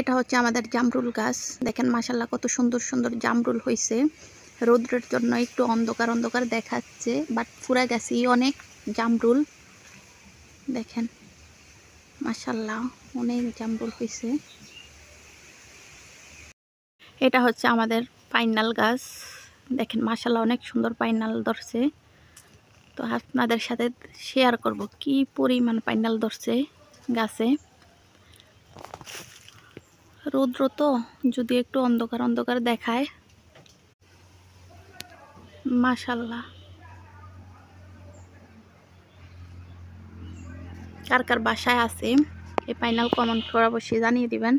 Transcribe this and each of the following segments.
এটা হচ্ছে আমাদের জামরুল গাছ। দেখেন মাশাআল্লাহ কত সুন্দর সুন্দর জামরুল হয়েছে। রোদ্রের জন্য একটু অন্ধকার অন্ধকার দেখাচ্ছে, বাট পুরা গাছই অনেক জামরুল। দেখেন মাশাআল্লাহ অনেক জামরুল হয়েছে। এটা হচ্ছে আমাদের পাইনাল গাছ। দেখেন মাশাআল্লাহ অনেক সুন্দর পাইনাল ধরছে। তো আপনাদের সাথে শেয়ার করব কি পরিমাণ পাইনাল ধরছে গাছে। রৌদ্র তো যদি একটু অন্ধকার অন্ধকার দেখায়। মাশাআল্লাহ কার কার বাসায় আছে এই পাইনাল কমেন্ট করে অবশ্যই জানিয়ে দিবেন।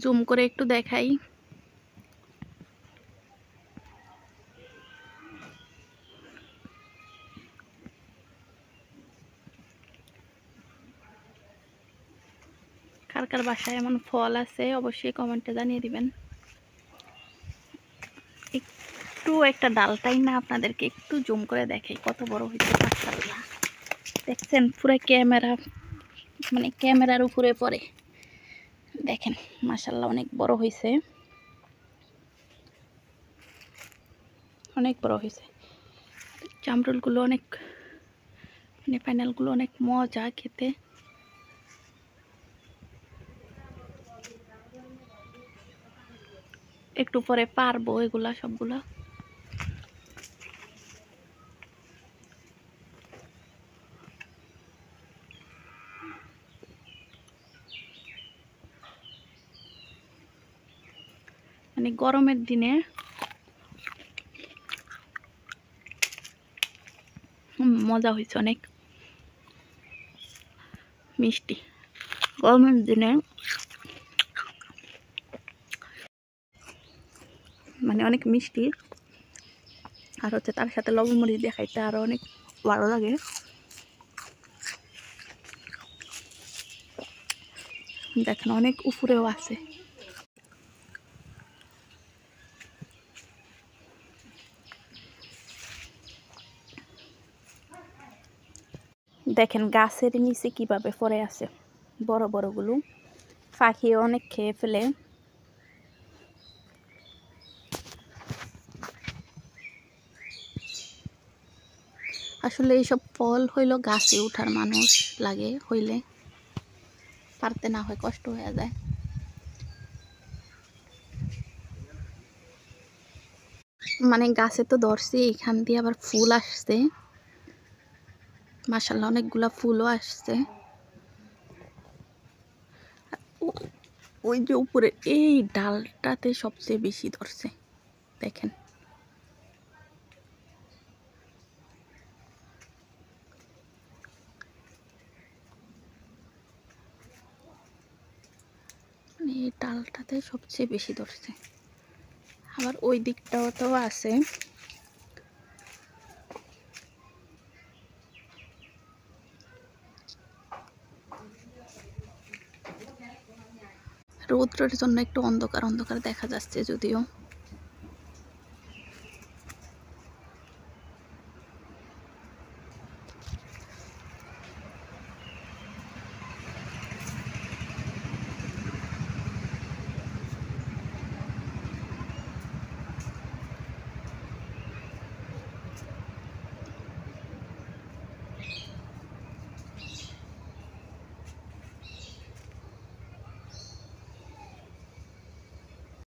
জুম করে একটু দেখাই। কার কার বাসায় এমন ফল আছে অবশ্যই কমেন্টে জানিয়ে দিবেন। একটু একটা ডালটাই না আপনাদেরকে একটু জুম করে দেখাই কত বড় হয়েছে। মাশাআল্লাহ দেখছেন পুরো ক্যামেরা মানে ক্যামেরার উপরে পড়ে। দেখেন মাশাআল্লাহ অনেক বড় হয়েছে, অনেক বড় হয়েছে। জামরুলগুলো অনেক মানে পাইনালগুলো অনেক মজা খেতে। একটু পরে পারবো এগুলা সবগুলা। মানে গরমের দিনে মজা হয়েছে, অনেক মিষ্টি। গরমের দিনে মানে অনেক মিষ্টি, আর হচ্ছে তার সাথে লবণ মরিচ দিয়ে খাইতে আরো অনেক ভালো লাগে। দেখেন অনেক উপরেও আছে। দেখেন গাছের নিচে কিভাবে পড়ে আছে বড় বড়গুলো। পাখিও অনেক খেয়ে ফেলে। আসলে এইসব ফল হইলো গাছে উঠার মানুষ লাগে, হইলে পারতে না হয় কষ্ট হয়ে যায়। মানে গাছে তো ধরছে, এখান দিয়ে আবার ফুল আসছে। মাশাআল্লাহ অনেকগুলা ফুলও আসছে। ওই যে উপরে এই ডালটাতে সবচেয়ে বেশি ধরছে দেখেন। এই ডালটাতে সবচেয়ে বেশি ধরছে। আবার ওই দিকটাও তো আছে। রৌদ্রের জন্য একটু অন্ধকার অন্ধকার দেখা যাচ্ছে যদিও।